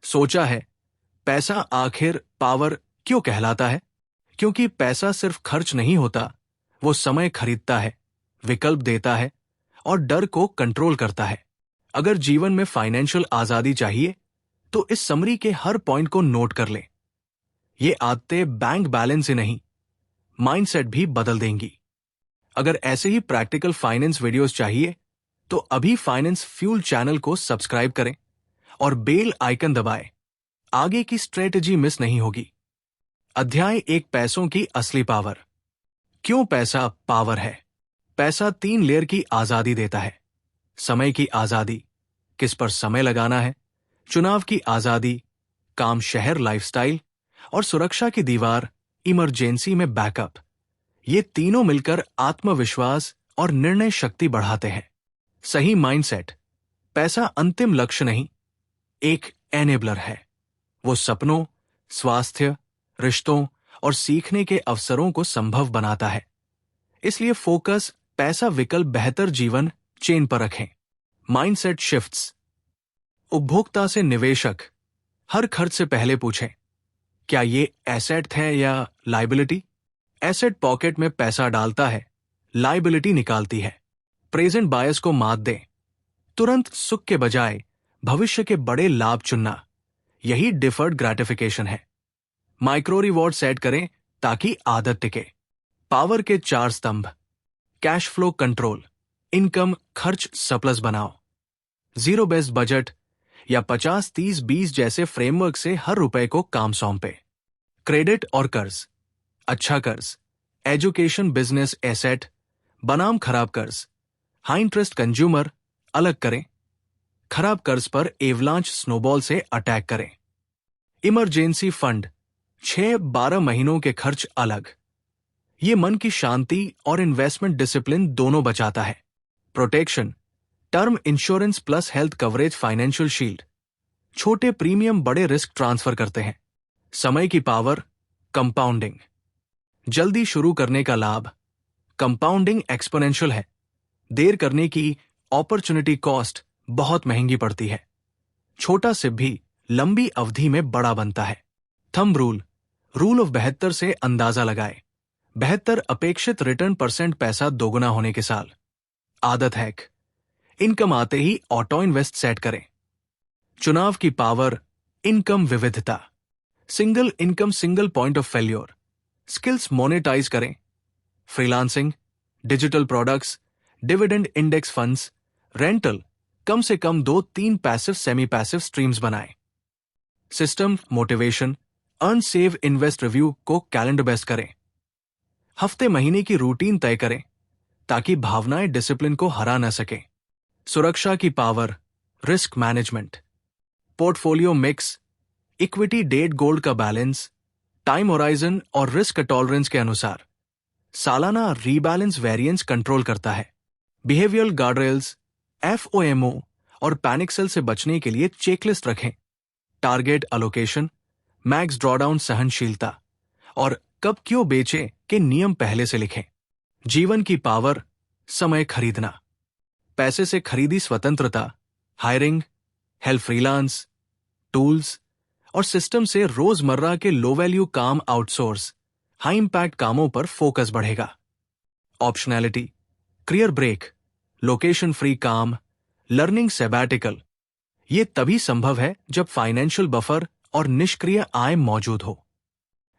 सोचा है पैसा आखिर पावर क्यों कहलाता है? क्योंकि पैसा सिर्फ खर्च नहीं होता, वो समय खरीदता है, विकल्प देता है और डर को कंट्रोल करता है। अगर जीवन में फाइनेंशियल आजादी चाहिए तो इस समरी के हर पॉइंट को नोट कर लें। ये आदतें बैंक बैलेंस ही नहीं, माइंडसेट भी बदल देंगी। अगर ऐसे ही प्रैक्टिकल फाइनेंस वीडियोस चाहिए तो अभी फाइनेंस फ्यूल चैनल को सब्सक्राइब करें और बेल आइकन दबाएं। आगे की स्ट्रेटजी मिस नहीं होगी। अध्याय 1, पैसों की असली पावर। क्यों पैसा पावर है? पैसा 3 लेयर की आजादी देता है। समय की आजादी, किस पर समय लगाना है, चुनाव की आजादी, काम शहर लाइफस्टाइल, और सुरक्षा की दीवार, इमरजेंसी में बैकअप। ये तीनों मिलकर आत्मविश्वास और निर्णय शक्ति बढ़ाते हैं। सही माइंडसेट, पैसा अंतिम लक्ष्य नहीं, एक एनेबलर है। वो सपनों, स्वास्थ्य, रिश्तों और सीखने के अवसरों को संभव बनाता है। इसलिए फोकस पैसा विकल्प बेहतर जीवन चेन पर रखें। Mindset shifts. उपभोक्ता से निवेशक, हर खर्च से पहले पूछें, क्या ये एसेट है या लाइबिलिटी? एसेट पॉकेट में पैसा डालता है, लाइबिलिटी निकालती है। प्रेजेंट बायस को मात दें। तुरंत सुख के बजाय भविष्य के बड़े लाभ चुनना, यही डिफर्ड ग्रेटिफिकेशन है। माइक्रो रिवॉर्ड सेट करें ताकि आदत टिके। पावर के 4 स्तंभ। कैश फ्लो कंट्रोल, इनकम खर्च सरप्लस बनाओ। जीरो बेस्ड बजट या 50-30-20 जैसे फ्रेमवर्क से हर रुपए को काम सौंपे। क्रेडिट और कर्ज, अच्छा कर्ज, एजुकेशन बिजनेस एसेट बनाम खराब कर्ज, हाई इंटरेस्ट कंज्यूमर अलग करें। खराब कर्ज पर एवलांच स्नोबॉल से अटैक करें। इमरजेंसी फंड, 6-12 महीनों के खर्च अलग। ये मन की शांति और इन्वेस्टमेंट डिसिप्लिन दोनों बचाता है। Protection, term insurance plus health coverage financial shield. छोटे प्रीमियम बड़े रिस्क ट्रांसफर करते हैं। समय की पावर, कंपाउंडिंग। जल्दी शुरू करने का लाभ, कंपाउंडिंग एक्सपोनेंशियल है। देर करने की अपॉर्चुनिटी कॉस्ट बहुत महंगी पड़ती है। छोटा सिप भी लंबी अवधि में बड़ा बनता है। थंब रूल, रूल ऑफ 72 से अंदाजा लगाए। 72 अपेक्षित रिटर्न परसेंट पैसा दोगुना होने के साल। आदत हैक, इनकम आते ही ऑटो इन्वेस्ट सेट करें। चुनाव की पावर, इनकम विविधता। Single income single point of failure. Skills monetize करें। Freelancing, digital products, dividend index funds, rental, कम से कम 2-3 पैसिव सेमी पैसिव स्ट्रीम्स बनाएं। System motivation, earn save invest review को कैलेंडर बेस्ट करें। हफ्ते महीने की रूटीन तय करें ताकि भावनाएं डिसिप्लिन को हरा न सके। सुरक्षा की power, risk management. Portfolio mix, equity debt gold का बैलेंस, टाइम होराइजन और रिस्क टॉलरेंस के अनुसार। सालाना रीबैलेंस वेरिएंस कंट्रोल करता है। बिहेवियरल गार्डरेल्स, एफओएमओ और पैनिक सेल से बचने के लिए चेकलिस्ट रखें। टारगेट अलोकेशन, मैक्स ड्रॉडाउन सहनशीलता और कब क्यों बेचे के नियम पहले से लिखें। जीवन की पावर, समय खरीदना। पैसे से खरीदी स्वतंत्रता, हायरिंग, हेल्प फ्रीलांस, टूल्स और सिस्टम से रोजमर्रा के लो वैल्यू काम आउटसोर्स, हाई इंपैक्ट कामों पर फोकस बढ़ेगा। Optionality, career break, location free काम, लर्निंग सैबैटिकल। ये तभी संभव है जब फाइनेंशियल बफर और निष्क्रिय आय मौजूद हो।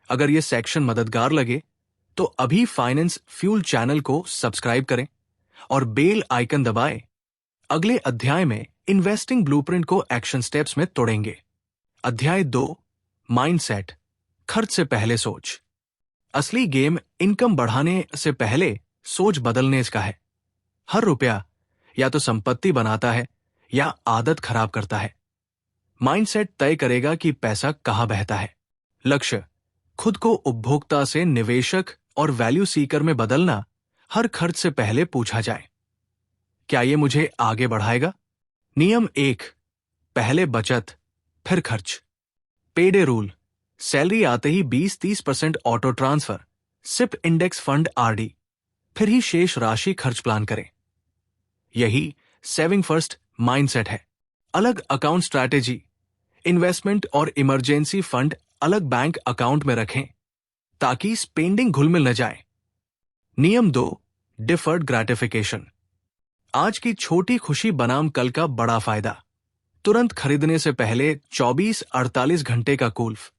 अगर ये सेक्शन मददगार लगे तो अभी फाइनेंस फ्यूल चैनल को सब्सक्राइब करें और बेल आइकन दबाएं। अगले अध्याय में इन्वेस्टिंग ब्लूप्रिंट को एक्शन स्टेप्स में तोड़ेंगे। अध्याय 2, माइंडसेट, खर्च से पहले सोच। असली गेम इनकम बढ़ाने से पहले सोच बदलने का है। हर रुपया या तो संपत्ति बनाता है या आदत खराब करता है। माइंडसेट तय करेगा कि पैसा कहां बहता है। लक्ष्य, खुद को उपभोक्ता से निवेशक और वैल्यू सीकर में बदलना। हर खर्च से पहले पूछा जाए, क्या ये मुझे आगे बढ़ाएगा? नियम 1, पहले बचत फिर खर्च। पेडे रूल, सैलरी आते ही 20-30% auto transfer, SIP index fund RD, फिर ही शेष राशि खर्च प्लान करें। यही सेविंग फर्स्ट माइंडसेट है। अलग अकाउंट स्ट्रैटेजी, इन्वेस्टमेंट और इमरजेंसी फंड अलग बैंक अकाउंट में रखें ताकि स्पेंडिंग घुलमिल न जाए। नियम 2, डिफर्ड ग्रेटिफिकेशन। आज की छोटी खुशी बनाम कल का बड़ा फायदा। तुरंत खरीदने से पहले 24-48 घंटे का कुल्फ।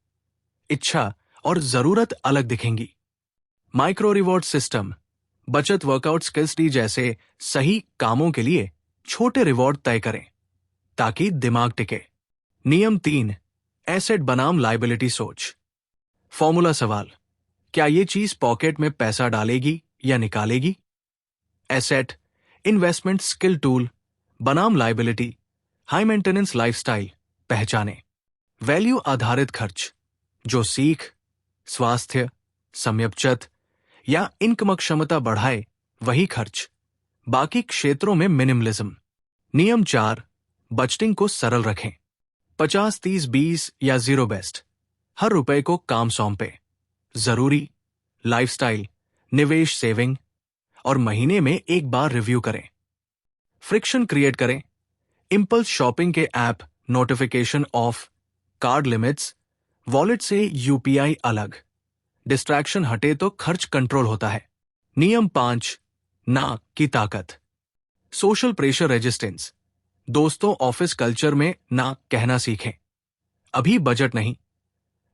इच्छा और जरूरत अलग दिखेंगी। Micro reward system. बचत, वर्कआउट, स्किल्स डी जैसे सही कामों के लिए छोटे रिवॉर्ड तय करें ताकि दिमाग टिके। नियम 3, एसेट बनाम लायबिलिटी सोच। फॉर्मूला सवाल, क्या ये चीज पॉकेट में पैसा डालेगी या निकालेगी? एसेट, इन्वेस्टमेंट स्किल टूल बनाम लायबिलिटी, हाई मेंटेनेंस लाइफस्टाइल पहचाने। वैल्यू आधारित खर्च, जो सीख, स्वास्थ्य, समयबचत या इनकम क्षमता बढ़ाए वही खर्च, बाकी क्षेत्रों में मिनिमलिज्म। नियम 4, बजटिंग को सरल रखें। 50-30-20 या जीरो बेस्ट। हर रुपए को काम सौंपे। जरूरी, लाइफस्टाइल, निवेश, सेविंग, और महीने में एक बार रिव्यू करें। फ्रिक्शन क्रिएट करें। इंपल्स शॉपिंग के app notification of, card limits, wallet से यूपीआई अलग। डिस्ट्रैक्शन हटे तो खर्च कंट्रोल होता है। नियम 5, ना की ताकत। Social pressure resistance. दोस्तों, ऑफिस कल्चर में ना कहना सीखें। अभी बजट नहीं,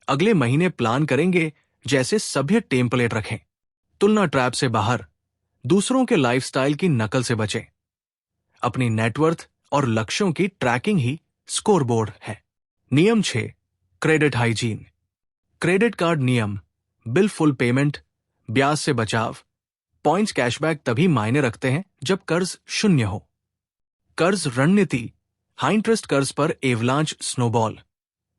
अगले महीने प्लान करेंगे जैसे सभ्य टेम्पलेट रखें। तुलना ट्रैप से बाहर, दूसरों के लाइफस्टाइल की नकल से बचें। अपनी नेटवर्थ और लक्ष्यों की ट्रैकिंग ही स्कोरबोर्ड है। नियम 6, क्रेडिट हाइजीन। क्रेडिट कार्ड नियम, बिल फुल पेमेंट, ब्याज से बचाव, पॉइंट्स, कैशबैक तभी मायने रखते हैं जब कर्ज शून्य हो। कर्ज रणनीति, हाई इंटरेस्ट कर्ज पर एवलांच स्नोबॉल।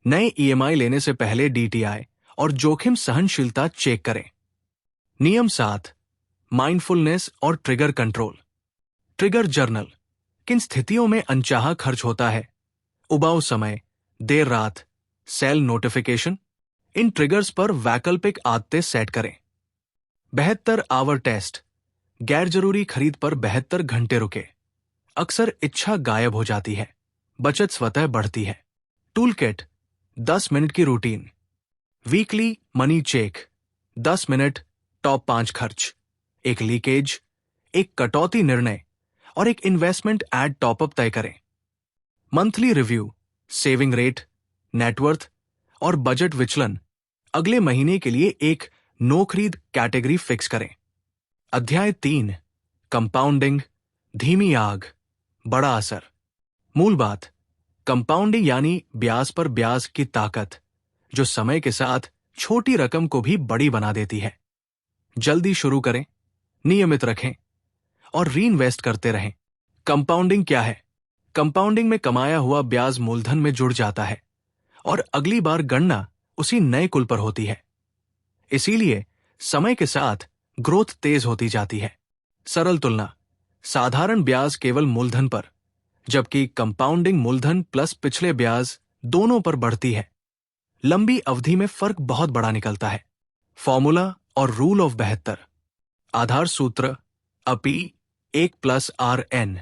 नए ईएमआई लेने से पहले डीटीआई और जोखिम सहनशीलता चेक करें। नियम 7, माइंडफुलनेस और ट्रिगर कंट्रोल। ट्रिगर जर्नल, किन स्थितियों में अनचाहा खर्च होता है? उबाऊ समय, देर रात, सेल नोटिफिकेशन। इन ट्रिगर्स पर वैकल्पिक आदतें सेट करें। 72 आवर टेस्ट, गैर जरूरी खरीद पर 72 घंटे रुके। अक्सर इच्छा गायब हो जाती है, बचत स्वतः बढ़ती है। टूल किट, 10 मिनट की routine. Weekly money check, 10 minute, top 5 खर्च, एक लीकेज, एक कटौती निर्णय और एक इन्वेस्टमेंट एड टॉपअप तय करें। Monthly review, saving rate, net worth और बजट विचलन। अगले महीने के लिए एक नो खरीद कैटेगरी फिक्स करें। अध्याय 3, कंपाउंडिंग, धीमी आग, बड़ा असर। मूल बात, कंपाउंडिंग यानी ब्याज पर ब्याज की ताकत, जो समय के साथ छोटी रकम को भी बड़ी बना देती है। जल्दी शुरू करें, नियमित रखें और रीइन्वेस्ट करते रहें। कंपाउंडिंग क्या है? कंपाउंडिंग में कमाया हुआ ब्याज मूलधन में जुड़ जाता है और अगली बार गणना उसी नए कुल पर होती है। इसीलिए समय के साथ ग्रोथ तेज होती जाती है। सरल तुलना, साधारण ब्याज केवल मूलधन पर, जबकि कंपाउंडिंग मूलधन प्लस पिछले ब्याज दोनों पर बढ़ती है। लंबी अवधि में फर्क बहुत बड़ा निकलता है। फॉर्मूला और रूल ऑफ 72। आधार सूत्र, अपी 1+RN,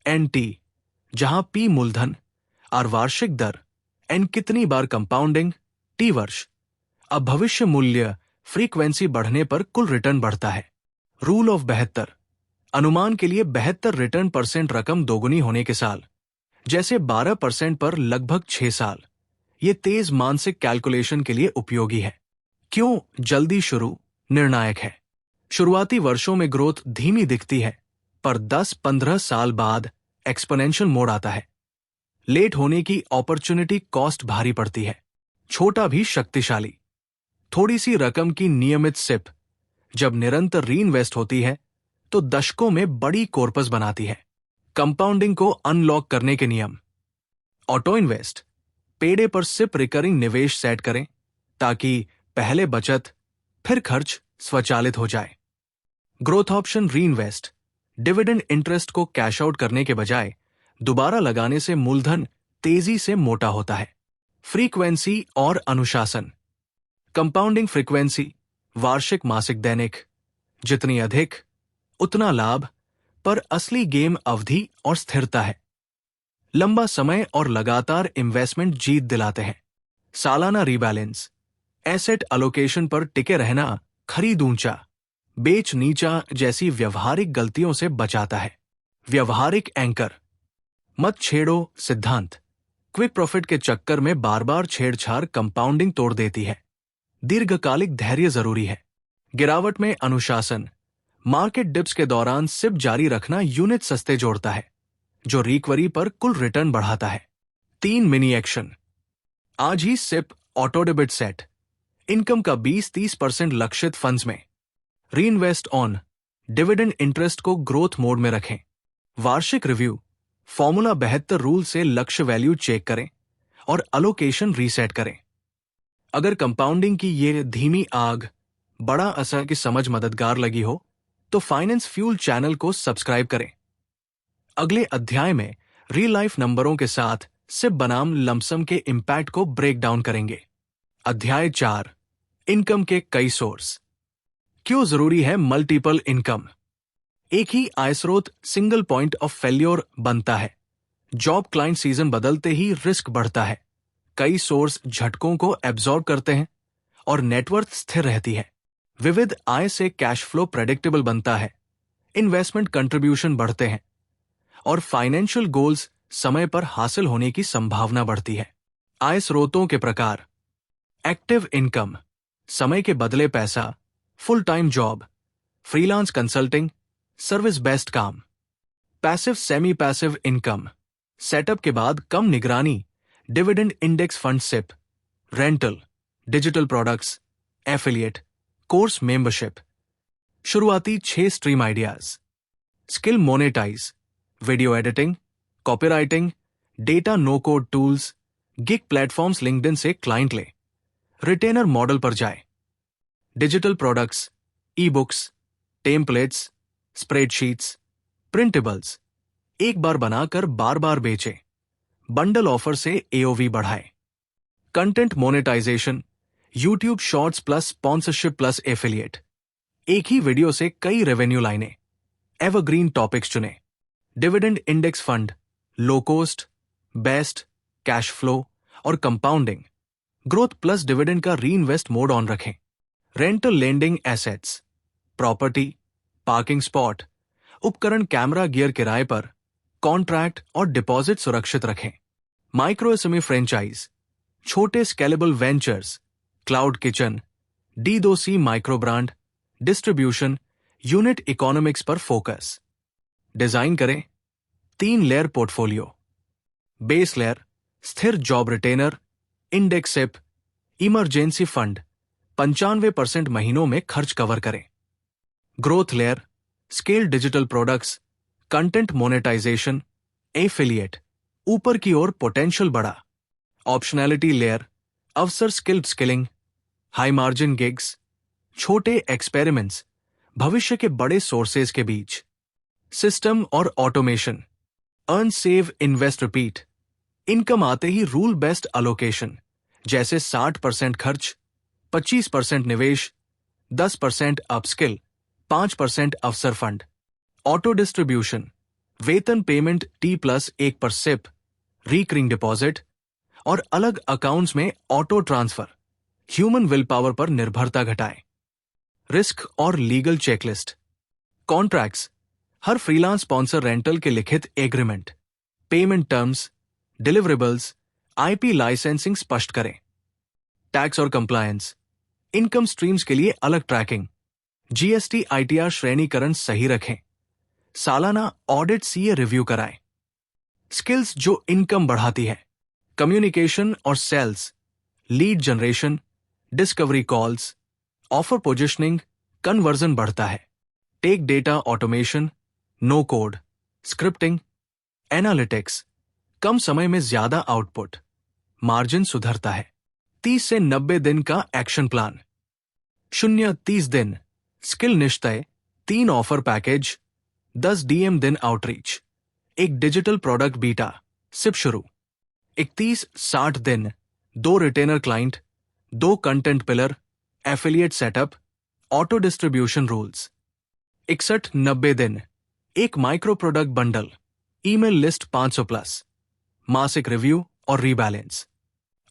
NT, जहां P मूलधन, R वार्षिक दर, N कितनी बार कंपाउंडिंग, T वर्ष। अब भविष्य मूल्य, फ्रीक्वेंसी बढ़ने पर कुल रिटर्न बढ़ता है। रूल ऑफ 72, अनुमान के लिए 72 रिटर्न % रकम दोगुनी होने के साल, जैसे 12% पर लगभग 6 साल। ये तेज मानसिक कैलकुलेशन के लिए उपयोगी है। क्यों जल्दी शुरू निर्णायक है? शुरुआती वर्षों में ग्रोथ धीमी दिखती है, पर 10-15 साल बाद एक्सपोनेंशियल मोड आता है। लेट होने की अपॉर्चुनिटी कॉस्ट भारी पड़ती है। छोटा भी शक्तिशाली। थोड़ी सी रकम की नियमित सिप, जब निरंतर रीइन्वेस्ट होती है तो दशकों में बड़ी कॉर्पस बनाती है। कंपाउंडिंग को अनलॉक करने के नियम। ऑटो इन्वेस्ट, पेड़े पर सिप रिकरिंग निवेश सेट करें ताकि पहले बचत फिर खर्च स्वचालित हो जाए। Growth option reinvest, dividend interest को कैश आउट करने के बजाय दोबारा लगाने से मूलधन तेजी से मोटा होता है। फ्रीक्वेंसी और अनुशासन। कंपाउंडिंग फ्रीक्वेंसी, वार्षिक, मासिक, दैनिक, जितनी अधिक उतना लाभ, पर असली गेम अवधि और स्थिरता है। लंबा समय और लगातार इन्वेस्टमेंट जीत दिलाते हैं। सालाना रीबैलेंस, एसेट अलोकेशन पर टिके रहना, खरीद ऊंचा बेच नीचा जैसी व्यवहारिक गलतियों से बचाता है। व्यवहारिक एंकर, मत छेड़ो सिद्धांत, क्विक प्रॉफिट के चक्कर में बार बार छेड़छाड़ कंपाउंडिंग तोड़ देती है। दीर्घकालिक धैर्य जरूरी है। गिरावट में अनुशासन, मार्केट डिप्स के दौरान सिप जारी रखना यूनिट सस्ते जोड़ता है, जो रिकवरी पर कुल रिटर्न बढ़ाता है। 3 मिनी एक्शन, आज ही SIP auto debit set, income का 20-30% लक्षित फंड्स में, रीइन्वेस्ट ऑन, डिविडेंड इंटरेस्ट को ग्रोथ मोड में रखें। वार्षिक रिव्यू, फॉर्मूला 72 रूल से लक्ष्य वैल्यू चेक करें और अलोकेशन रीसेट करें। अगर कंपाउंडिंग की ये धीमी आग बड़ा असर की समझ मददगार लगी हो तो फाइनेंस फ्यूल चैनल को सब्सक्राइब करें। अगले अध्याय में रियल लाइफ नंबरों के साथ सिप बनाम लमसम के इंपैक्ट को ब्रेक डाउन करेंगे। अध्याय 4, इनकम के कई सोर्स। क्यों जरूरी है मल्टीपल इनकम? एक ही आय स्रोत सिंगल पॉइंट ऑफ फेल्योर बनता है। जॉब क्लाइंट सीजन बदलते ही रिस्क बढ़ता है। कई सोर्स झटकों को एब्जॉर्ब करते हैं और नेटवर्थ स्थिर रहती है। विविध आय से कैश फ्लो प्रेडिक्टेबल बनता है, इन्वेस्टमेंट कंट्रीब्यूशन बढ़ते हैं और फाइनेंशियल गोल्स समय पर हासिल होने की संभावना बढ़ती है। आय स्रोतों के प्रकार: एक्टिव इनकम, समय के बदले पैसा, full time job, freelance consulting, service based काम। Passive semi passive income, setup के बाद कम निगरानी, dividend index fund SIP, rental, digital products, affiliate, course membership. शुरुआती 6 stream ideas: skill monetize, video editing, copywriting, data no code tools, gig platforms, LinkedIn से client ले, retainer model पर जाए। Digital products, e books, templates, spreadsheets, printables, एक बार बनाकर बार बार बेचे। बंडल ऑफर से एओवी बढ़ाए। Content monetization, YouTube shorts plus sponsorship plus affiliate, एक ही वीडियो से कई रेवेन्यू लाइनें। एवरग्रीन टॉपिक्स चुने। Dividend index fund, low cost, best, cash flow और कंपाउंडिंग। ग्रोथ प्लस डिविडेंड का रीइन्वेस्ट मोड ऑन रखें। Rental lending assets, property, parking spot, उपकरण, कैमरा, गियर किराए पर, कॉन्ट्रैक्ट और डिपॉजिट सुरक्षित रखें। माइक्रो एसएमई फ्रेंचाइज, छोटे scalable ventures, cloud kitchen, D2C micro brand, distribution, unit economics पर फोकस। डिजाइन करें 3 लेयर पोर्टफोलियो। बेस लेयर, स्थिर job retainer, index SIP, emergency fund, 95% महीनों में खर्च कवर करें। Growth layer, scale digital products, content monetization, affiliate, ऊपर की ओर पोटेंशियल बढ़ा। ऑप्शनैलिटी लेयर, अवसर, स्किलिंग, हाई मार्जिन गिग्स, छोटे एक्सपेरिमेंट्स, भविष्य के बड़े सोर्सेज के बीच। सिस्टम और automation, earn save invest repeat, income आते ही रूल बेस्ड अलोकेशन, जैसे 60% खर्च, 25% निवेश, 10% अपस्किल, 5% अवसर फंड। ऑटो डिस्ट्रीब्यूशन, वेतन पेमेंट T+1 पर सिप, रिकरिंग डिपॉजिट और अलग अकाउंट्स में auto transfer, human will power पर निर्भरता घटाएं। रिस्क और लीगल चेकलिस्ट, कॉन्ट्रैक्ट्स, हर फ्रीलांस स्पॉन्सर रेंटल के लिखित agreement, payment terms, deliverables, IP licensing स्पष्ट करें। टैक्स और कंप्लायंस, इनकम स्ट्रीम्स के लिए अलग ट्रैकिंग, GST ITR श्रेणीकरण सही रखें। सालाना ऑडिट CA रिव्यू कराएं। स्किल्स जो इनकम बढ़ाती है, कम्युनिकेशन और sales, lead generation, discovery calls, offer positioning, conversion बढ़ता है। Tech data automation, no code, scripting, analytics, कम समय में ज्यादा आउटपुट, मार्जिन सुधरता है। 30 से 90 दिन का एक्शन प्लान। 0-30 दिन, स्किल निश्चय, 3 ऑफर पैकेज, 10 DM दिन आउटरीच, एक डिजिटल प्रोडक्ट बीटा, सिप शुरू। 31-60 दिन, 2 retainer client, 2 content pillar, affiliate setup, auto distribution rules. 61-90 दिन, एक micro product bundle, email list 500+, मासिक रिव्यू और रीबैलेंस।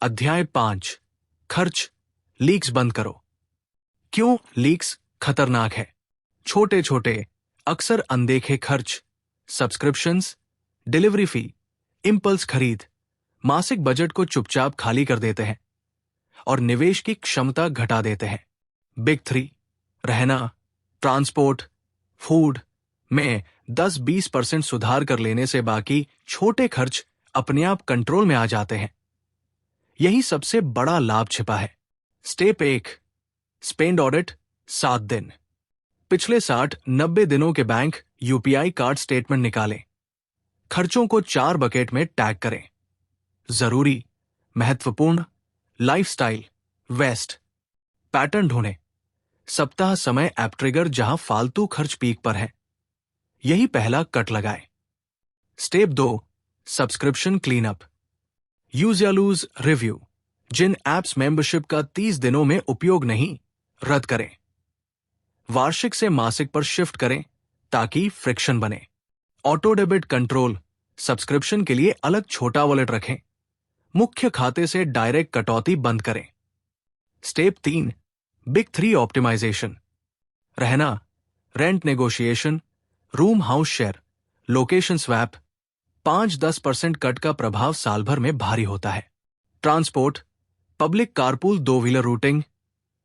अध्याय 5, खर्च, लीक्स बंद करो। क्यों लीक्स खतरनाक है? छोटे छोटे, अक्सर अनदेखे खर्च, सब्सक्रिप्शंस, डिलीवरी फी, इंपल्स खरीद, मासिक बजट को चुपचाप खाली कर देते हैं और निवेश की क्षमता घटा देते हैं। बिग 3, रहना, ट्रांसपोर्ट, फूड में 10-20% सुधार कर लेने से बाकी छोटे खर्च अपने आप कंट्रोल में आ जाते हैं। यही सबसे बड़ा लाभ छिपा है। स्टेप 1, स्पेंड ऑडिट 7 दिन। पिछले 60-90 दिनों के बैंक यूपीआई कार्ड स्टेटमेंट निकालें। खर्चों को 4 बकेट में टैग करें: जरूरी, महत्वपूर्ण, लाइफस्टाइल, वेस्ट। पैटर्न ढूंढें। सप्ताह समय ऐप ट्रिगर जहां फालतू खर्च पीक पर है। यही पहला कट लगाएं। Step 2, subscription clean up. Use या लूज रिव्यू। जिन एप्स मेंबरशिप का 30 दिनों में उपयोग नहीं, रद्द करें। वार्षिक से मासिक पर शिफ्ट करें ताकि फ्रिक्शन बने। ऑटो डेबिट कंट्रोल, सब्सक्रिप्शन के लिए अलग छोटा वॉलेट रखें। मुख्य खाते से डायरेक्ट कटौती बंद करें। Step 3, big 3 optimization. रहना, rent negotiation, room house share, location swap. 5-10% cut का प्रभाव साल भर में भारी होता है। Transport, public carpool 2 wheeler routing,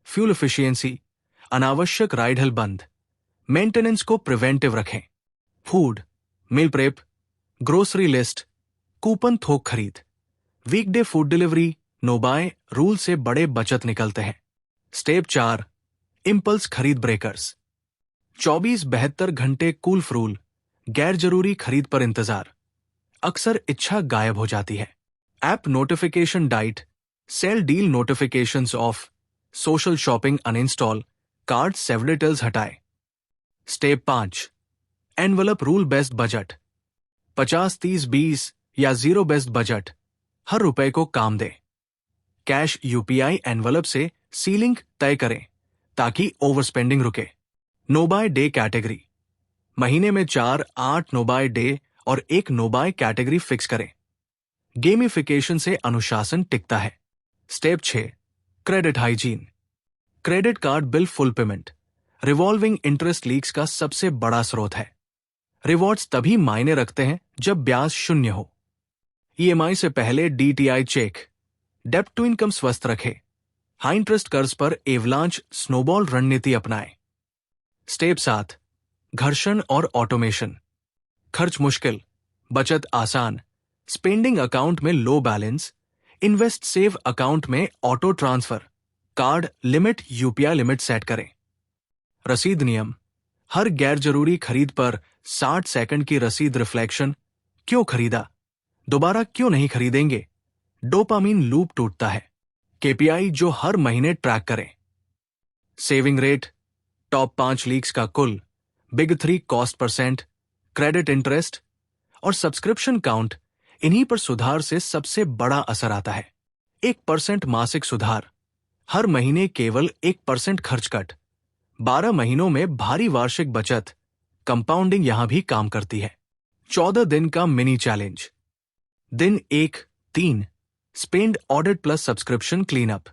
fuel efficiency, अनावश्यक राइड हेल बंद। मेंटेनेंस को प्रिवेंटिव रखें। Food, meal prep, grocery list, coupon थोक खरीद, weekday food delivery, no buy rule से बड़े बचत निकलते हैं। स्टेप 4, इंपल्स खरीद ब्रेकर्स। 24-72 घंटे कूल्फ रूल, गैर जरूरी खरीद पर इंतजार। अक्सर इच्छा गायब हो जाती है। App notification diet, sale deal notifications off, social shopping uninstall, card save details हटाए। Step 5, envelope rule based budget. 50-30-20 या 0 बेस्ड बजट, हर रुपए को काम दे। कैश यूपीआई एनवलप से सीलिंग तय करें ताकि ओवर स्पेंडिंग रुके। नो बाय डे कैटेगरी, महीने में 4-8 नो बाय डे और 1 नो बाय कैटेगरी फिक्स करें। गेमिफिकेशन से अनुशासन टिकता है। Step 6, credit hygiene. Credit card bill full payment, revolving interest leaks का सबसे बड़ा स्रोत है। रिवॉर्ड्स तभी मायने रखते हैं जब ब्याज शून्य हो। ईएमआई से पहले डीटीआई चेक, डेब्ट टू इनकम स्वस्थ रखे। हाई इंटरेस्ट कर्ज पर एवलांच स्नोबॉल रणनीति अपनाएं। स्टेप 7, घर्षण और ऑटोमेशन। खर्च मुश्किल, बचत आसान। स्पेंडिंग अकाउंट में लो बैलेंस, इन्वेस्ट सेव अकाउंट में auto transfer, card limit UPI limit set करें। रसीद नियम, हर गैर जरूरी खरीद पर 60 सेकंड की रसीद रिफ्लेक्शन। क्यों खरीदा, दोबारा क्यों नहीं खरीदेंगे। डोपामीन लूप टूटता है। केपीआई जो हर महीने ट्रैक करें। सेविंग रेट, टॉप 5 लीक्स का कुल, big 3 cost percent, credit interest और सब्सक्रिप्शन काउंट। इन्हीं पर सुधार से सबसे बड़ा असर आता है। 1% मासिक सुधार, हर महीने केवल 1% खर्च कट, 12 महीनों में भारी वार्षिक बचत। कंपाउंडिंग यहां भी काम करती है। 14 दिन का मिनी चैलेंज। दिन 1-3, spend audit plus subscription clean up.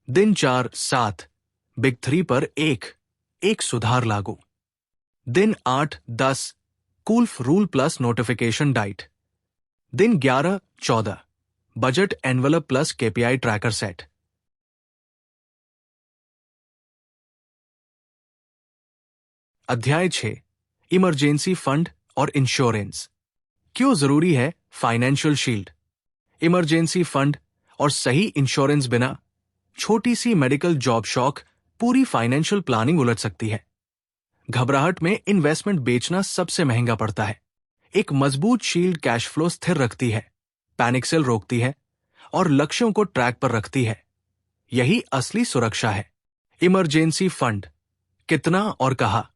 दिन 4-7, बिग 3 पर एक सुधार लागू। दिन 8-10, कूल्फ रूल प्लस नोटिफिकेशन डाइट। दिन 11-14, budget envelope plus KPI tracker set. अध्याय 6, इमरजेंसी फंड और इंश्योरेंस। क्यों जरूरी है फाइनेंशियल शील्ड, इमरजेंसी फंड और सही इंश्योरेंस बिना छोटी सी मेडिकल जॉब शॉक पूरी फाइनेंशियल प्लानिंग उलट सकती है। घबराहट में इन्वेस्टमेंट बेचना सबसे महंगा पड़ता है। एक मजबूत शील्ड कैश फ्लो स्थिर रखती है, पैनिक सेल रोकती है और लक्ष्यों को ट्रैक पर रखती है। यही असली सुरक्षा है। इमरजेंसी फंड, कितना और कहा।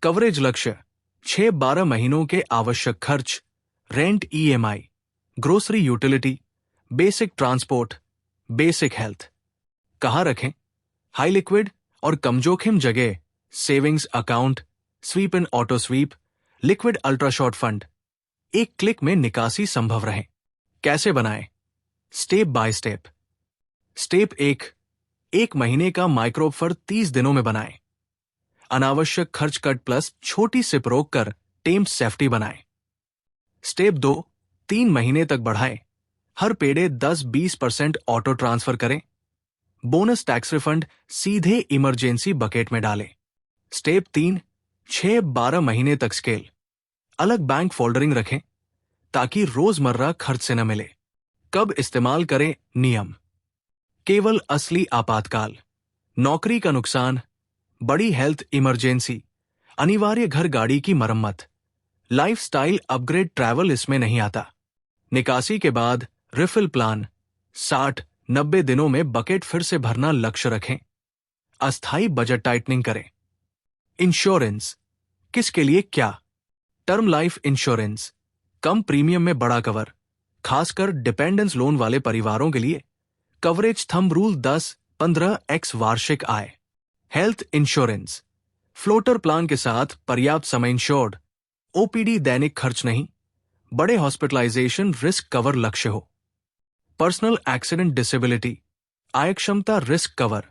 कवरेज लक्ष्य, 6-12 महीनों के आवश्यक खर्च, rent, EMI, grocery, utility, basic transport, basic health. कहाँ रखें? हाई लिक्विड और कम जोखिम जगह, savings account, SVEEP and auto SVEEP, liquid ultra short fund. एक क्लिक में निकासी संभव रहे। कैसे बनाएं? Step by step. स्टेप 1, 1 महीने का माइक्रो बफर 30 दिनों में बनाएं। अनावश्यक खर्च कट प्लस छोटी सिप रोक कर टेम्ड सेफ्टी बनाएं। स्टेप 2, 3 महीने तक बढ़ाएं। हर पेड़े 10-20% ऑटो ट्रांसफर करें। बोनस टैक्स रिफंड सीधे इमरजेंसी बकेट में डालें। स्टेप 3, 6-12 महीने तक स्केल। अलग बैंक फोल्डरिंग रखें ताकि रोजमर्रा खर्च से न मिले। कब इस्तेमाल करें? नियम: केवल असली आपातकाल, नौकरी का नुकसान, बड़ी हेल्थ इमरजेंसी, अनिवार्य घर गाड़ी की मरम्मत, लाइफस्टाइल अपग्रेड ट्रैवल इसमें नहीं आता। निकासी के बाद रिफिल प्लान, 60-90 दिनों में बकेट फिर से भरना लक्ष्य रखें। अस्थायी बजट टाइटनिंग करें। इंश्योरेंस: किसके लिए क्या? टर्म लाइफ इंश्योरेंस, कम प्रीमियम में बड़ा कवर, खासकर डिपेंडेंस लोन वाले परिवारों के लिए। कवरेज थंब रूल 10-15x वार्षिक आय। हेल्थ इंश्योरेंस, फ्लोटर प्लान के साथ पर्याप्त समय इंश्योर्ड, ओपीडी दैनिक खर्च नहीं, बड़े हॉस्पिटलाइजेशन रिस्क कवर लक्ष्य हो। पर्सनल एक्सीडेंट डिसेबिलिटी, आय क्षमता रिस्क कवर,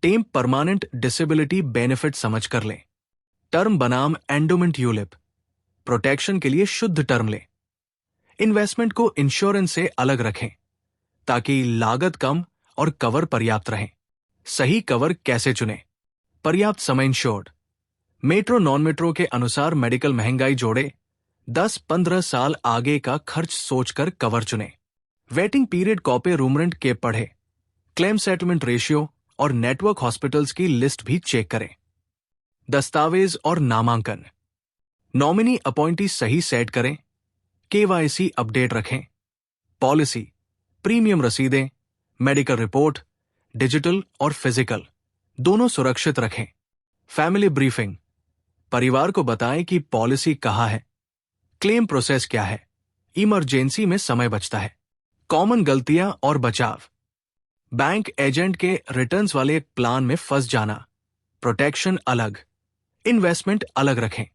टेम परमानेंट डिसेबिलिटी बेनिफिट समझ कर लें। टर्म बनाम एंडोमेंट यूलिप, प्रोटेक्शन के लिए शुद्ध टर्म लें। इन्वेस्टमेंट को इंश्योरेंस से अलग रखें ताकि लागत कम और कवर पर्याप्त रहें। सही कवर कैसे चुनें? पर्याप्त समय इंश्योर्ड, मेट्रो नॉन मेट्रो के अनुसार मेडिकल महंगाई जोड़े, 10-15 साल आगे का खर्च सोचकर कवर चुनें। Waiting period copay room rent के पढ़े, क्लेम सेटलमेंट रेशियो और नेटवर्क हॉस्पिटल्स की लिस्ट भी चेक करें। दस्तावेज और नामांकन, नॉमिनी अपॉइंटी सही सेट करें, केवाईसी अपडेट रखें। पॉलिसी, प्रीमियम रसीदें, मेडिकल रिपोर्ट, डिजिटल और फिजिकल, दोनों सुरक्षित रखें। फैमिली ब्रीफिंग, परिवार को बताएं कि पॉलिसी कहाँ है, क्लेम प्रोसेस क्या है, इमरजेंसी में समय बचता है। कॉमन गलतियां और बचाव, बैंक एजेंट के रिटर्न्स वाले प्लान में फंस जाना, प्रोटेक्शन अलग, इन्वेस्टमेंट अलग रखें।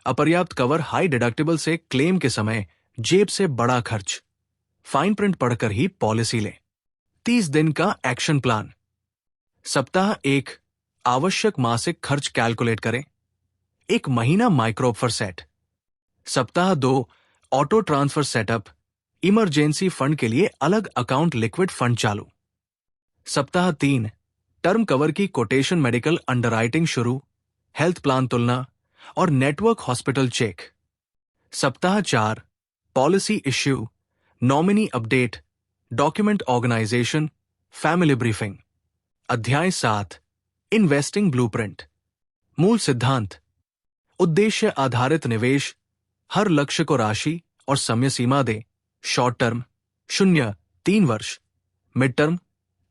अपर्याप्त कवर, हाई डिडक्टिबल से क्लेम के समय जेब से बड़ा खर्च, फाइन प्रिंट पढ़कर ही पॉलिसी लें। 30 दिन का एक्शन प्लान। सप्ताह 1, आवश्यक मासिक खर्च कैलकुलेट करें। 1 महीना माइक्रो बफर सेट। सप्ताह 2, auto transfer setup, emergency fund के लिए अलग अकाउंट लिक्विड फंड चालू। सप्ताह 3, टर्म कवर की कोटेशन, मेडिकल अंडरराइटिंग शुरू, हेल्थ प्लान तुलना और नेटवर्क हॉस्पिटल चेक। सप्ताह 4, policy issue, nominee update, document organization, family briefing. अध्याय 7, इन्वेस्टिंग ब्लूप्रिंट। मूल सिद्धांत: उद्देश्य आधारित निवेश, हर लक्ष्य को राशि और समय सीमा दे। शॉर्ट टर्म 0-3 वर्ष, मिड टर्म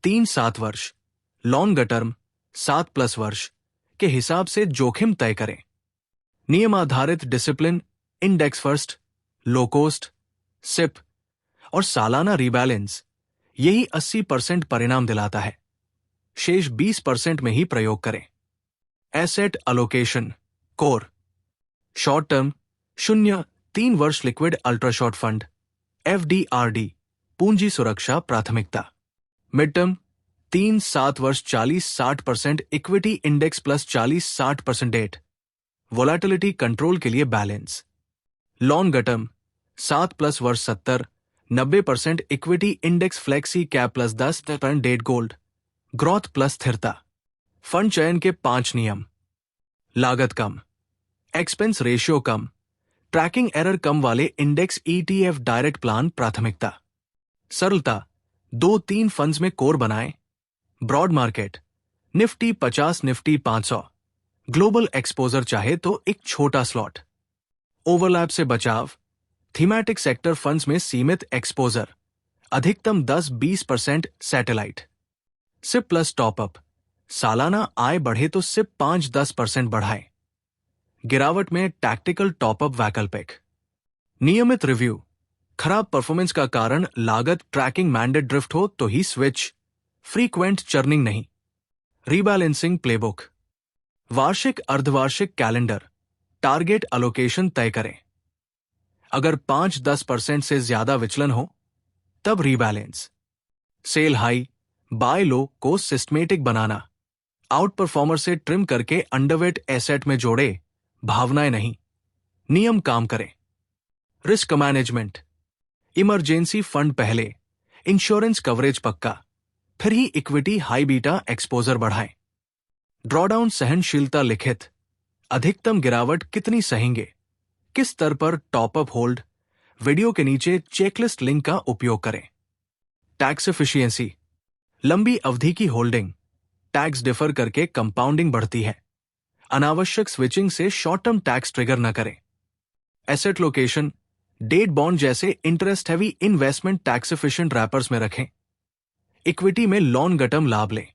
3-7 वर्ष, लॉन्ग टर्म 7+ वर्ष के हिसाब से जोखिम तय करें। नियम आधारित discipline, index first, low cost, SIP और सालाना रीबैलेंस, यही 80% परिणाम दिलाता है। शेष 20% में ही प्रयोग करें। Asset allocation core: short term 0-3 वर्ष liquid ultra short fund, FD RD, पूंजी सुरक्षा प्राथमिकता। मिड टर्म 3-7 वर्ष 40-60% equity index plus 40-60% debt, volatility control के लिए बैलेंस। लॉन्ग टर्म 7+ वर्ष 70-90% equity index flexi cap plus 10% debt gold, growth plus स्थिरता। फंड चयन के 5 नियम: लागत कम, एक्सपेंस रेशियो कम, ट्रैकिंग एरर कम वाले इंडेक्स ईटीएफ डायरेक्ट प्लान प्राथमिकता। सरलता: 2-3 फंड्स में कोर बनाएं। Broad market, Nifty 50, Nifty 500, global exposure चाहे तो एक छोटा स्लॉट। ओवरलैप से बचाव, थीमैटिक सेक्टर फंड्स में सीमित एक्सपोजर, अधिकतम 10-20% सैटेलाइट। सिप प्लस टॉपअप, सालाना आय बढ़े तो सिप 5-10% बढ़ाएं। गिरावट में टैक्टिकल टॉपअप वैकल्पिक। नियमित रिव्यू, खराब परफॉर्मेंस का कारण लागत ट्रैकिंग मैंडेट ड्रिफ्ट हो तो ही स्विच, फ्रीक्वेंट चर्निंग नहीं। रीबैलेंसिंग प्लेबुक, वार्षिक अर्धवार्षिक कैलेंडर, टारगेट अलोकेशन तय करें। अगर 5-10% से ज्यादा विचलन हो तब रीबैलेंस। सेल हाई बाय लो को सिस्टमेटिक बनाना, आउट परफॉर्मर से ट्रिम करके अंडरवेट एसेट में जोड़े, भावनाएं नहीं, नियम काम करें। रिस्क मैनेजमेंट, इमरजेंसी फंड पहले, इंश्योरेंस कवरेज पक्का, फिर ही इक्विटी हाई बीटा एक्सपोजर बढ़ाएं। ड्रॉडाउन सहनशीलता लिखित, अधिकतम गिरावट कितनी सहेंगे, किस स्तर पर टॉपअप होल्ड, वीडियो के नीचे चेकलिस्ट लिंक का उपयोग करें। टैक्स एफिशिएंसी, लंबी अवधि की होल्डिंग, टैक्स डिफर करके कंपाउंडिंग बढ़ती है, अनावश्यक स्विचिंग से शॉर्ट टर्म टैक्स ट्रिगर न करें। एसेट लोकेशन, डेट बॉन्ड जैसे interest heavy investment tax efficient rappers में रखें। इक्विटी में लॉन्ग टर्म लाभ लें।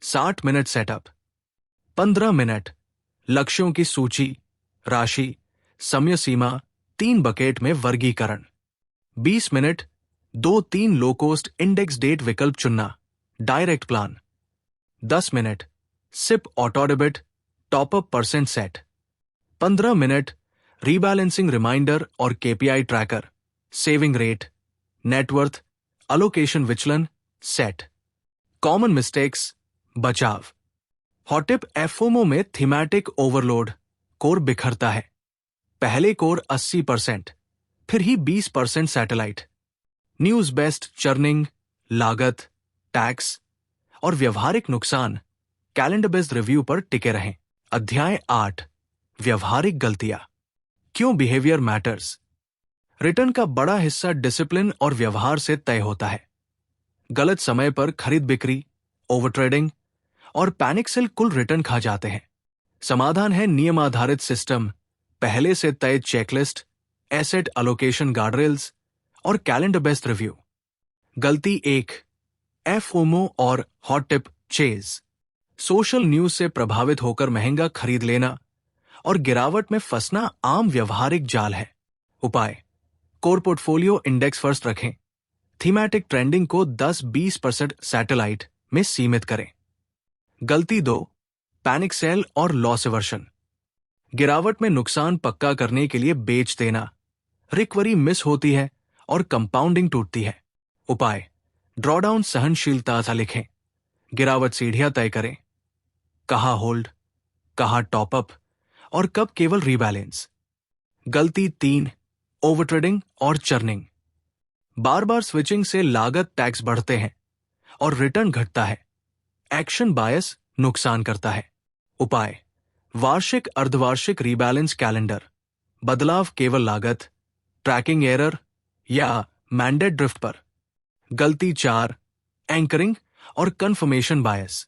60 मिनट सेटअप, 15 मिनट लक्ष्यों की सूची, राशि, समय सीमा, 3 बकेट में वर्गीकरण। 20 minute 2-3 low cost index debt विकल्प चुनना, direct plan. 10 minute SIP auto debit, top-up percent set. 15 minute rebalancing reminder और KPI tracker, saving rate, networth, allocation विचलन सेट। कॉमन मिस्टेक्स, बचाव। हॉटिप एफओमो में थीमैटिक ओवरलोड, कोर बिखरता है। पहले कोर 80%, फिर ही 20% सैटेलाइट। न्यूज बेस्ट चर्निंग, लागत, टैक्स और व्यवहारिक नुकसान, कैलेंडर बेस्ड रिव्यू पर टिके रहें। अध्याय 8, व्यवहारिक गलतियां, क्यों बिहेवियर मैटर्स। रिटर्न का बड़ा हिस्सा डिसिप्लिन और व्यवहार से तय होता है। गलत समय पर खरीद बिक्री, ओवर ट्रेडिंग और पैनिक सेल कुल रिटर्न खा जाते हैं। समाधान है नियम आधारित सिस्टम, पहले से तय चेकलिस्ट, एसेट अलोकेशन गार्डरेल्स और कैलेंडर बेस्ड रिव्यू। गलती 1, एफओमो और hot tip chase. Social news से प्रभावित होकर महंगा खरीद लेना और गिरावट में फंसना आम व्यवहारिक जाल है। उपाय, कोर पोर्टफोलियो इंडेक्स फर्स्ट रखें। थीमैटिक ट्रेंडिंग को 10-20% सैटेलाइट में सीमित करें। गलती 2, पैनिक सेल और लॉस एवर्शन। गिरावट में नुकसान पक्का करने के लिए बेच देना, रिकवरी मिस होती है और कंपाउंडिंग टूटती है। उपाय, ड्रॉडाउन सहनशीलता सा लिखें, गिरावट सीढ़ियां तय करें, कहां होल्ड, कहां टॉपअप और कब केवल रीबैलेंस। गलती 3, ओवर ट्रेडिंग और चर्निंग। बार बार स्विचिंग से लागत टैक्स बढ़ते हैं और रिटर्न घटता है। एक्शन बायस नुकसान करता है। उपाय, वार्षिक अर्धवार्षिक रीबैलेंस कैलेंडर, बदलाव केवल लागत, ट्रैकिंग एरर या मैंडेट ड्रिफ्ट पर। गलती 4, एंकरिंग और कंफर्मेशन बायस।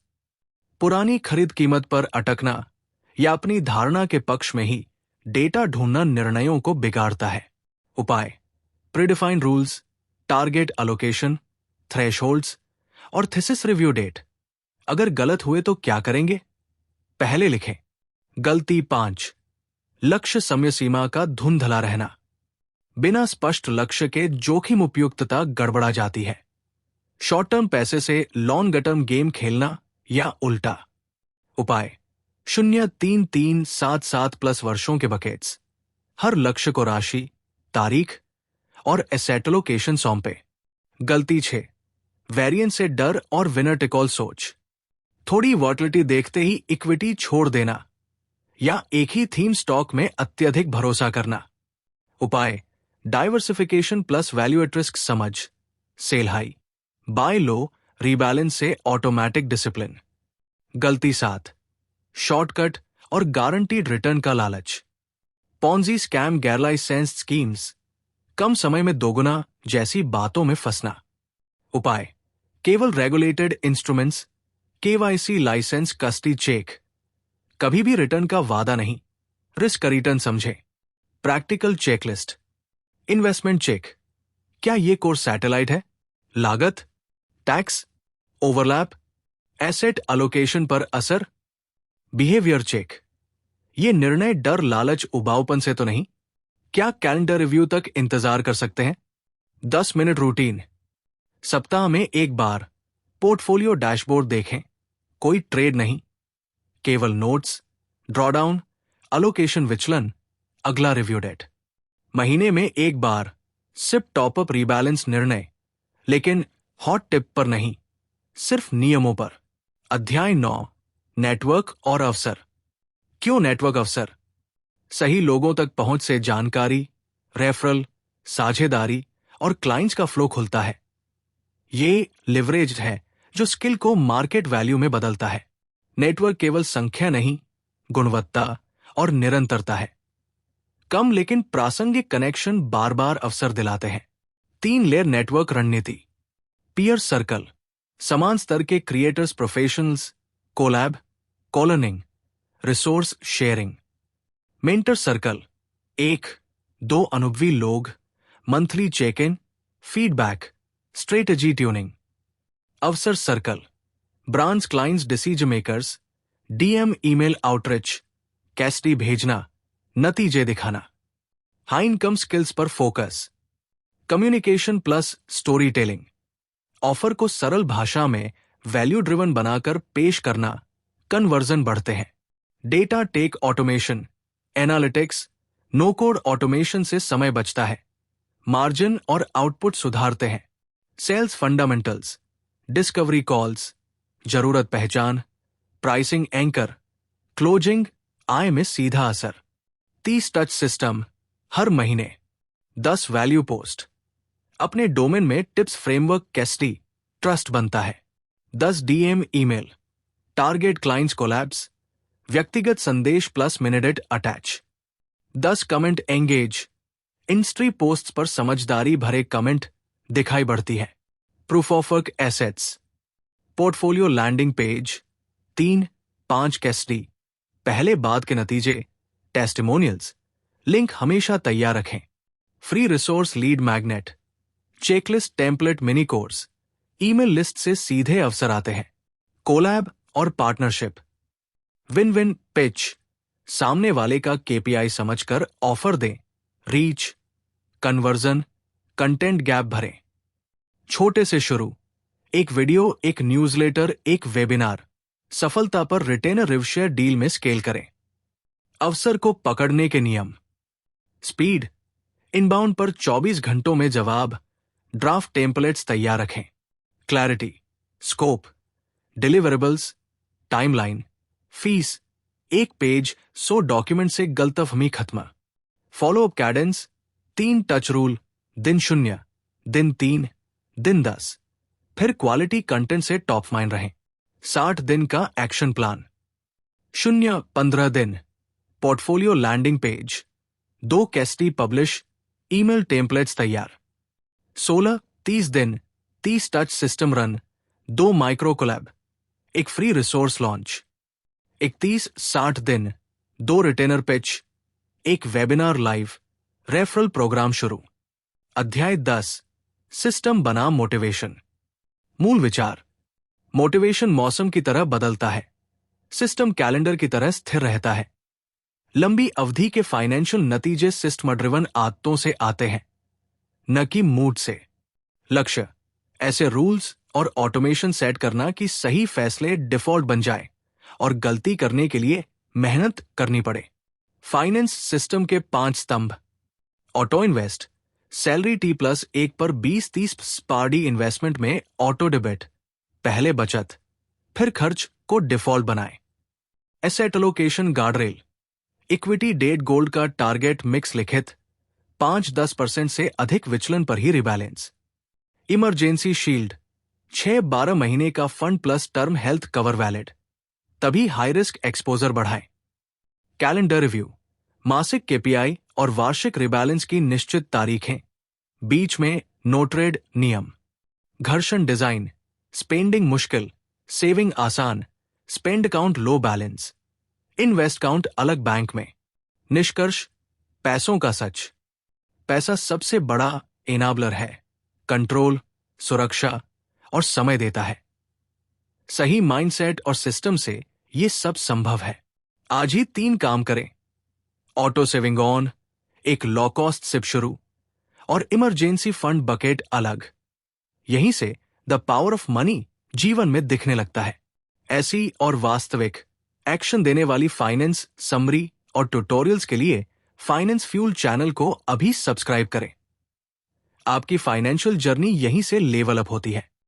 पुरानी खरीद कीमत पर अटकना या अपनी धारणा के पक्ष में ही डेटा ढूंढना निर्णयों को बिगाड़ता है। उपाय, प्रीडिफाइंड रूल्स, टारगेट अलोकेशन, थ्रेशहोल्ड्स और थीसिस रिव्यू डेट। अगर गलत हुए तो क्या करेंगे, पहले लिखें। गलती 5, लक्ष्य समय सीमा का धुंधला रहना। बिना स्पष्ट लक्ष्य के जोखिम उपयुक्तता गड़बड़ा जाती है। शॉर्ट टर्म पैसे से लॉन्ग टर्म गेम खेलना या उल्टा। उपाय, 0-3-3-7-7 प्लस वर्षों के बकेट्स, हर लक्ष्य को राशि, तारीख और एसेट लोकेशन सौंपे। गलती 6, वेरिएंस से डर और विनर टेकॉल सोच। थोड़ी वॉलेटिलिटी देखते ही इक्विटी छोड़ देना या एक ही थीम स्टॉक में अत्यधिक भरोसा करना। उपाय, diversification plus value at risk समझ, sell high, buy low, rebalance से ऑटोमैटिक डिसिप्लिन। गलती 7, शॉर्टकट और गारंटीड रिटर्न का लालच। पॉन्जी स्कैम गैरलाइसेंस्ड स्कीम्स, कम समय में दोगुना जैसी बातों में फंसना। उपाय, केवल regulated instruments, KYC license custody check, कभी भी रिटर्न का वादा नहीं, रिस्क का रिटर्न समझे। प्रैक्टिकल चेकलिस्ट, इन्वेस्टमेंट चेक, क्या ये कोर्स सैटेलाइट है, लागत, टैक्स, ओवरलैप, एसेट अलोकेशन पर असर। बिहेवियर चेक, ये निर्णय डर लालच उबाऊपन से तो नहीं, क्या कैलेंडर रिव्यू तक इंतजार कर सकते हैं। 10 मिनट रूटीन, सप्ताह में एक बार पोर्टफोलियो डैशबोर्ड देखें, कोई ट्रेड नहीं, केवल नोट्स, ड्रॉडाउन, अलोकेशन विचलन, अगला रिव्यू डेट। महीने में एक बार सिप टॉपअप रीबैलेंस निर्णय, लेकिन हॉट टिप पर नहीं, सिर्फ नियमों पर। अध्याय 9, नेटवर्क और अवसर। क्यों नेटवर्क अवसर? सही लोगों तक पहुंच से जानकारी, रेफरल, साझेदारी और क्लाइंट्स का फ्लो खुलता है। ये लिवरेज है जो स्किल को मार्केट वैल्यू में बदलता है। नेटवर्क केवल संख्या नहीं, गुणवत्ता और निरंतरता है। कम लेकिन प्रासंगिक कनेक्शन बार बार अवसर दिलाते हैं। 3 लेयर नेटवर्क रणनीति। पीयर सर्कल, समान स्तर के क्रिएटर्स, प्रोफेशनल्स, कोलैब, कॉलनिंग, रिसोर्स शेयरिंग। मेंटर सर्कल, 1-2 अनुभवी लोग, monthly check in, feedback, strategy tuning. अवसर circle, brands, clients, decision makers, DM, email outreach, कैस्टी भेजना, नतीजे दिखाना। हाई इनकम स्किल्स पर focus, communication plus story telling, offer को सरल भाषा में वैल्यू ड्रिवन बनाकर पेश करना, कन्वर्जन बढ़ते हैं। Data tech automation, analytics, no code automation से समय बचता है, मार्जिन और आउटपुट सुधारते हैं। सेल्स फंडामेंटल्स, डिस्कवरी कॉल्स, जरूरत पहचान, प्राइसिंग एंकर, क्लोजिंग, आय में सीधा असर। 30 टच सिस्टम, हर महीने 10 वैल्यू पोस्ट, अपने डोमेन में टिप्स फ्रेमवर्क कैस्टी, ट्रस्ट बनता है। 10 DM email, target clients collabs, व्यक्तिगत संदेश प्लस मिनिडेट attach. 10 comment engage, industry posts पर समझदारी भरे कमेंट, दिखाई बढ़ती है। Proof of work assets, portfolio landing page, 3-5 कैस्टी, पहले बाद के नतीजे, टेस्टिमोनियल्स, लिंक हमेशा तैयार रखें। Free resource lead magnet, checklist, template, mini course, email list से सीधे अवसर आते हैं। कोलैब और पार्टनरशिप, विन विन पिच, सामने वाले का केपीआई समझकर ऑफर दें, रीच, कन्वर्जन, कंटेंट गैप भरें। छोटे से शुरू, एक वीडियो, एक न्यूज़लेटर, एक वेबिनार, सफलता पर रिटेनर रिवशेयर डील में स्केल करें। अवसर को पकड़ने के नियम, स्पीड, इनबाउंड पर 24 घंटों में जवाब, ड्राफ्ट टेम्पलेट्स तैयार रखें। Clarity, scope, deliverables, timeline, fees, 1 page 100 document से गलतफहमी खत्म। फॉलोअप कैडेंस, 3 टच रूल, दिन 0, दिन 3, दिन 10, फिर क्वालिटी कंटेंट से टॉप माइंड रहें। 60 दिन का एक्शन प्लान, 0-15 दिन, पोर्टफोलियो लैंडिंग पेज, 2 कैस्टी पब्लिश, ईमेल टेम्पलेट्स तैयार। 16-30 दिन, 30 touch system run, 2 micro collab, एक फ्री रिसोर्स लॉन्च। 31-60 दिन, 2 retainer pitch, 1 webinar live, referral program शुरू। अध्याय 10, सिस्टम बनाम मोटिवेशन। मूल विचार, मोटिवेशन मौसम की तरह बदलता है, सिस्टम कैलेंडर की तरह स्थिर रहता है। लंबी अवधि के फाइनेंशियल नतीजे सिस्टम ड्रिवन आदतों से आते हैं, न कि मूड से। लक्ष्य, ऐसे रूल्स और ऑटोमेशन सेट करना कि सही फैसले डिफॉल्ट बन जाए और गलती करने के लिए मेहनत करनी पड़े। फाइनेंस सिस्टम के 5 स्तंभ, ऑटो इन्वेस्ट, सैलरी T+1 पर 20-30 स्पार्डी इन्वेस्टमेंट में ऑटो डेबिट, पहले बचत फिर खर्च को डिफॉल्ट बनाएं। Asset allocation guardrail, equity debt gold का टारगेट मिक्स लिखित, 5-10% से अधिक विचलन पर ही रिबैलेंस। इमरजेंसी शील्ड, 6-12 महीने का fund plus term health cover valid, तभी हाई रिस्क एक्सपोजर बढ़ाएं। कैलेंडर रिव्यू, मासिक केपीआई और वार्षिक रिबैलेंस की निश्चित तारीखें, बीच में नो ट्रेड नियम। घर्षण डिजाइन, स्पेंडिंग मुश्किल, सेविंग आसान, spend count low balance, invest count अलग बैंक में। निष्कर्ष, पैसों का सच, पैसा सबसे बड़ा एनाबलर है, कंट्रोल, सुरक्षा और समय देता है। सही माइंडसेट और सिस्टम से ये सब संभव है। आज ही 3 काम करें, ऑटो सेविंग ऑन, एक लो कॉस्ट सिप शुरू और इमरजेंसी फंड बकेट अलग। यहीं से द पावर ऑफ मनी जीवन में दिखने लगता है। ऐसी और वास्तविक एक्शन देने वाली फाइनेंस समरी और ट्यूटोरियल्स के लिए फाइनेंस फ्यूल चैनल को अभी सब्सक्राइब करें। आपकी फाइनेंशियल जर्नी यहीं से लेवल अप होती है।